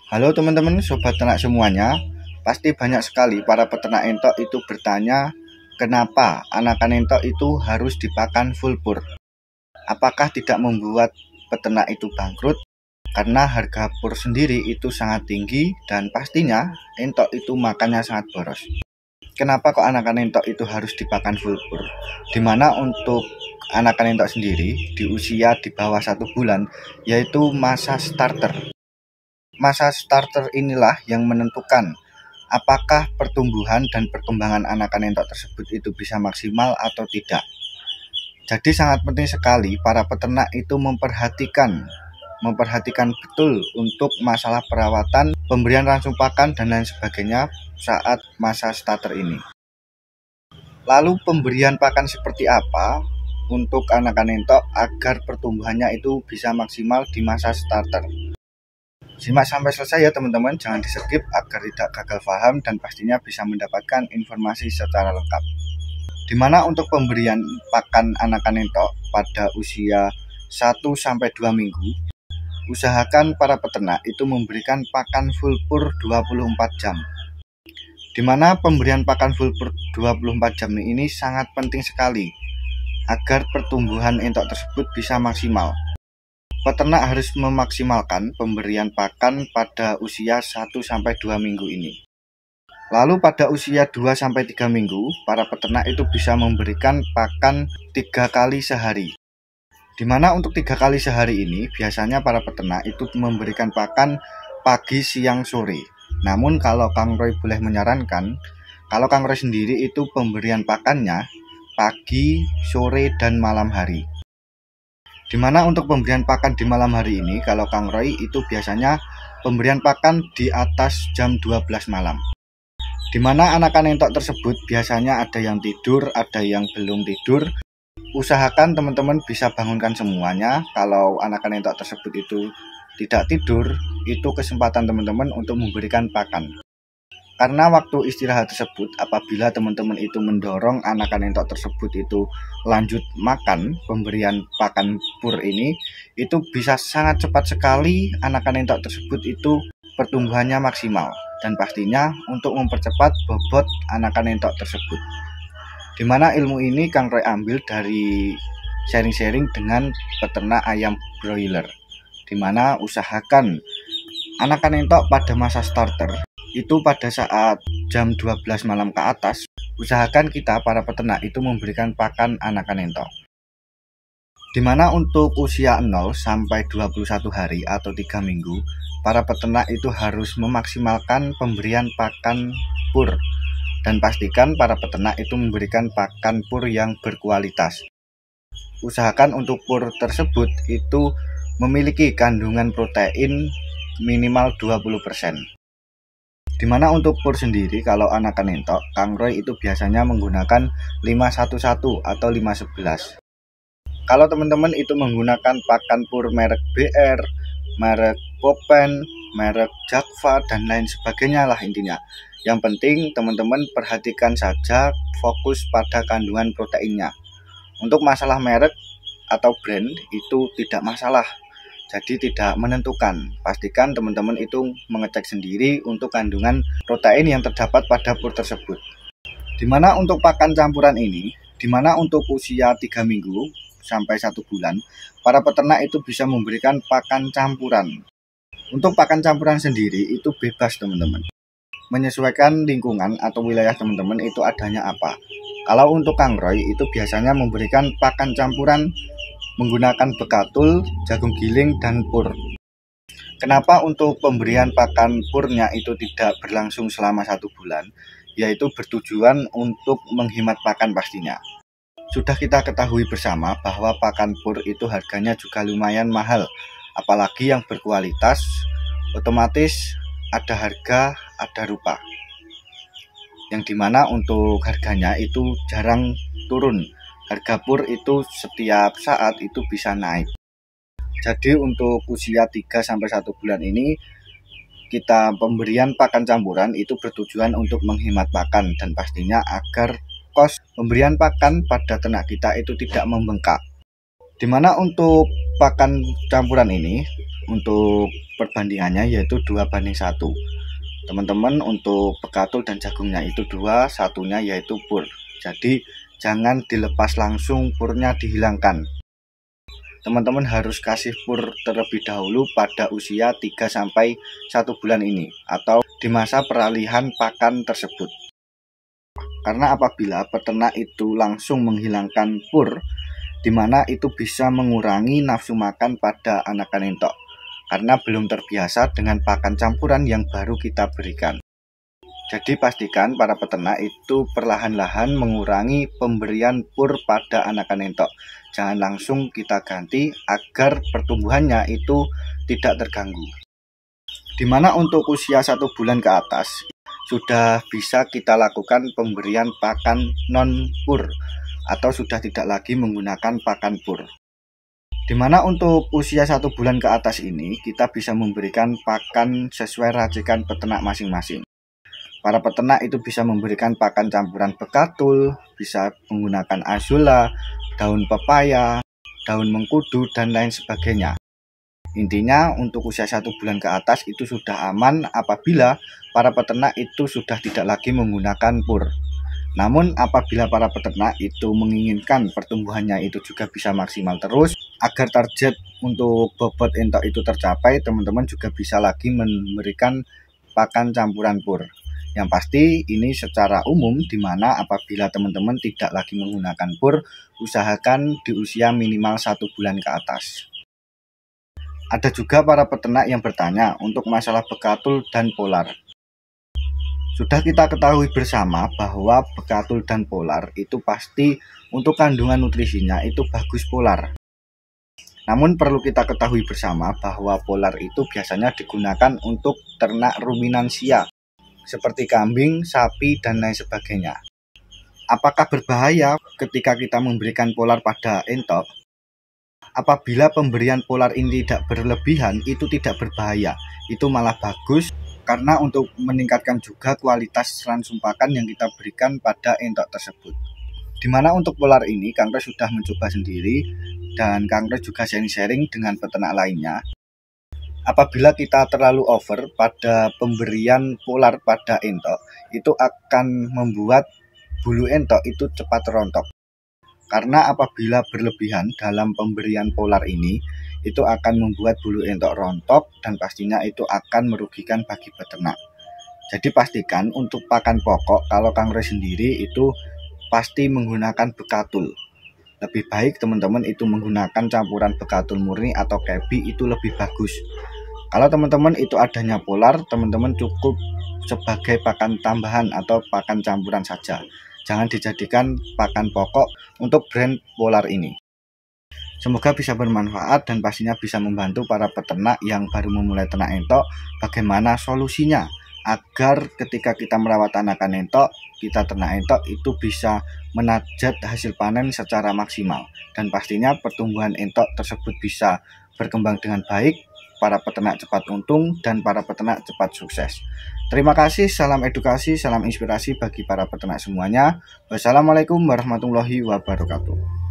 Halo teman-teman, sobat ternak semuanya. Pasti banyak sekali para peternak entok itu bertanya, kenapa anakan entok itu harus dipakan full pur? Apakah tidak membuat peternak itu bangkrut? Karena harga pur sendiri itu sangat tinggi dan pastinya entok itu makannya sangat boros. Kenapa kok anakan entok itu harus dipakan full pur? Dimana untuk anakan entok sendiri di usia di bawah 1 bulan, yaitu masa starter. Masa starter inilah yang menentukan apakah pertumbuhan dan perkembangan anakan entok tersebut itu bisa maksimal atau tidak. Jadi sangat penting sekali para peternak itu memperhatikan betul untuk masalah perawatan, pemberian langsung pakan dan lain sebagainya saat masa starter ini. Lalu pemberian pakan seperti apa untuk anakan entok agar pertumbuhannya itu bisa maksimal di masa starter? Simak sampai selesai ya teman-teman, jangan di skip agar tidak gagal paham dan pastinya bisa mendapatkan informasi secara lengkap. Dimana untuk pemberian pakan anakan entok pada usia 1-2 minggu, usahakan para peternak itu memberikan pakan full pur 24 jam. Dimana pemberian pakan full pur 24 jam ini sangat penting sekali agar pertumbuhan entok tersebut bisa maksimal. Peternak harus memaksimalkan pemberian pakan pada usia 1-2 minggu ini. Lalu pada usia 2-3 minggu, para peternak itu bisa memberikan pakan 3 kali sehari. Dimana untuk 3 kali sehari ini, biasanya para peternak itu memberikan pakan pagi, siang, sore. Namun kalau Kang Roy boleh menyarankan, kalau Kang Roy sendiri itu pemberian pakannya pagi, sore, dan malam hari. Dimana untuk pemberian pakan di malam hari ini, kalau Kang Roy itu biasanya pemberian pakan di atas jam 12 malam. Dimana anakan entok tersebut biasanya ada yang tidur, ada yang belum tidur. Usahakan teman-teman bisa bangunkan semuanya. Kalau anakan entok tersebut itu tidak tidur, itu kesempatan teman-teman untuk memberikan pakan. Karena waktu istirahat tersebut, apabila teman-teman itu mendorong anakan entok tersebut itu lanjut makan, pemberian pakan pur ini, itu bisa sangat cepat sekali anakan entok tersebut itu pertumbuhannya maksimal. Dan pastinya untuk mempercepat bobot anakan entok tersebut. Dimana ilmu ini Kang Roy ambil dari sharing-sharing dengan peternak ayam broiler. Dimana usahakan anakan entok pada masa starter itu pada saat jam 12 malam ke atas, usahakan kita para peternak itu memberikan pakan anakan entok. Dimana untuk usia 0-21 hari atau 3 minggu, para peternak itu harus memaksimalkan pemberian pakan pur. Dan pastikan para peternak itu memberikan pakan pur yang berkualitas. Usahakan untuk pur tersebut itu memiliki kandungan protein minimal 20%. Dimana untuk pur sendiri, kalau anakan entok, Kang Roy itu biasanya menggunakan 511 atau 511. Kalau teman-teman itu menggunakan pakan pur merek BR, merek Popen, merek Jakva, dan lain sebagainya lah intinya. Yang penting teman-teman perhatikan saja, fokus pada kandungan proteinnya. Untuk masalah merek atau brand itu tidak masalah. Jadi tidak menentukan. Pastikan teman-teman itu mengecek sendiri untuk kandungan protein yang terdapat pada pur tersebut. Dimana untuk pakan campuran ini, dimana untuk usia 3 minggu sampai 1 bulan, para peternak itu bisa memberikan pakan campuran. Untuk pakan campuran sendiri itu bebas teman-teman. Menyesuaikan lingkungan atau wilayah teman-teman itu adanya apa. Kalau untuk Kang Roy itu biasanya memberikan pakan campuran menggunakan bekatul, jagung giling, dan pur. Kenapa untuk pemberian pakan purnya itu tidak berlangsung selama 1 bulan? Yaitu bertujuan untuk menghemat pakan pastinya. Sudah kita ketahui bersama bahwa pakan pur itu harganya juga lumayan mahal. Apalagi yang berkualitas, otomatis ada harga, ada rupa. Yang dimana untuk harganya itu jarang turun. Harga pur itu setiap saat itu bisa naik. Jadi untuk usia 3-1 bulan ini, kita pemberian pakan campuran itu bertujuan untuk menghemat pakan dan pastinya agar kos pemberian pakan pada ternak kita itu tidak membengkak. Dimana untuk pakan campuran ini untuk perbandingannya yaitu 2:1. Teman-teman, untuk bekatul dan jagungnya itu 2, satunya yaitu pur. Jadi jangan dilepas langsung purnya dihilangkan. Teman-teman harus kasih pur terlebih dahulu pada usia 3-1 bulan ini atau di masa peralihan pakan tersebut. Karena apabila peternak itu langsung menghilangkan pur, di mana itu bisa mengurangi nafsu makan pada anakan entok karena belum terbiasa dengan pakan campuran yang baru kita berikan. Jadi pastikan para peternak itu perlahan-lahan mengurangi pemberian pur pada anakan entok. Jangan langsung kita ganti agar pertumbuhannya itu tidak terganggu. Dimana untuk usia 1 bulan ke atas sudah bisa kita lakukan pemberian pakan non pur atau sudah tidak lagi menggunakan pakan pur. Dimana untuk usia 1 bulan ke atas ini kita bisa memberikan pakan sesuai racikan peternak masing-masing. Para peternak itu bisa memberikan pakan campuran bekatul, bisa menggunakan azula, daun pepaya, daun mengkudu, dan lain sebagainya. Intinya untuk usia 1 bulan ke atas itu sudah aman apabila para peternak itu sudah tidak lagi menggunakan pur. Namun apabila para peternak itu menginginkan pertumbuhannya itu juga bisa maksimal terus, agar target untuk bobot entok itu tercapai, teman-teman juga bisa lagi memberikan pakan campuran pur. Yang pasti ini secara umum, di mana apabila teman-teman tidak lagi menggunakan pur, usahakan di usia minimal 1 bulan ke atas. Ada juga para peternak yang bertanya untuk masalah bekatul dan polar. Sudah kita ketahui bersama bahwa bekatul dan polar itu pasti untuk kandungan nutrisinya itu bagus polar. Namun perlu kita ketahui bersama bahwa polar itu biasanya digunakan untuk ternak ruminansia seperti kambing, sapi, dan lain sebagainya. Apakah berbahaya ketika kita memberikan polar pada entok? Apabila pemberian polar ini tidak berlebihan, itu tidak berbahaya. Itu malah bagus karena untuk meningkatkan juga kualitas ransum pakan yang kita berikan pada entok tersebut. Dimana untuk polar ini, Kang Kres sudah mencoba sendiri dan Kang Kres juga sharing-sharing dengan peternak lainnya. Apabila kita terlalu over pada pemberian polar pada entok, itu akan membuat bulu entok itu cepat rontok. Karena apabila berlebihan dalam pemberian polar ini, itu akan membuat bulu entok rontok dan pastinya itu akan merugikan bagi peternak. Jadi pastikan untuk pakan pokok, kalau Kang Kres sendiri itu pasti menggunakan bekatul. Lebih baik teman-teman itu menggunakan campuran bekatul murni atau kebi, itu lebih bagus. Kalau teman-teman itu adanya polar, teman-teman cukup sebagai pakan tambahan atau pakan campuran saja. Jangan dijadikan pakan pokok untuk brand polar ini. Semoga bisa bermanfaat dan pastinya bisa membantu para peternak yang baru memulai ternak entok bagaimana solusinya agar ketika kita merawat anakan entok, kita ternak entok itu bisa menajat hasil panen secara maksimal dan pastinya pertumbuhan entok tersebut bisa berkembang dengan baik, para peternak cepat untung, dan para peternak cepat sukses. Terima kasih, salam edukasi, salam inspirasi bagi para peternak semuanya. Wassalamualaikum warahmatullahi wabarakatuh.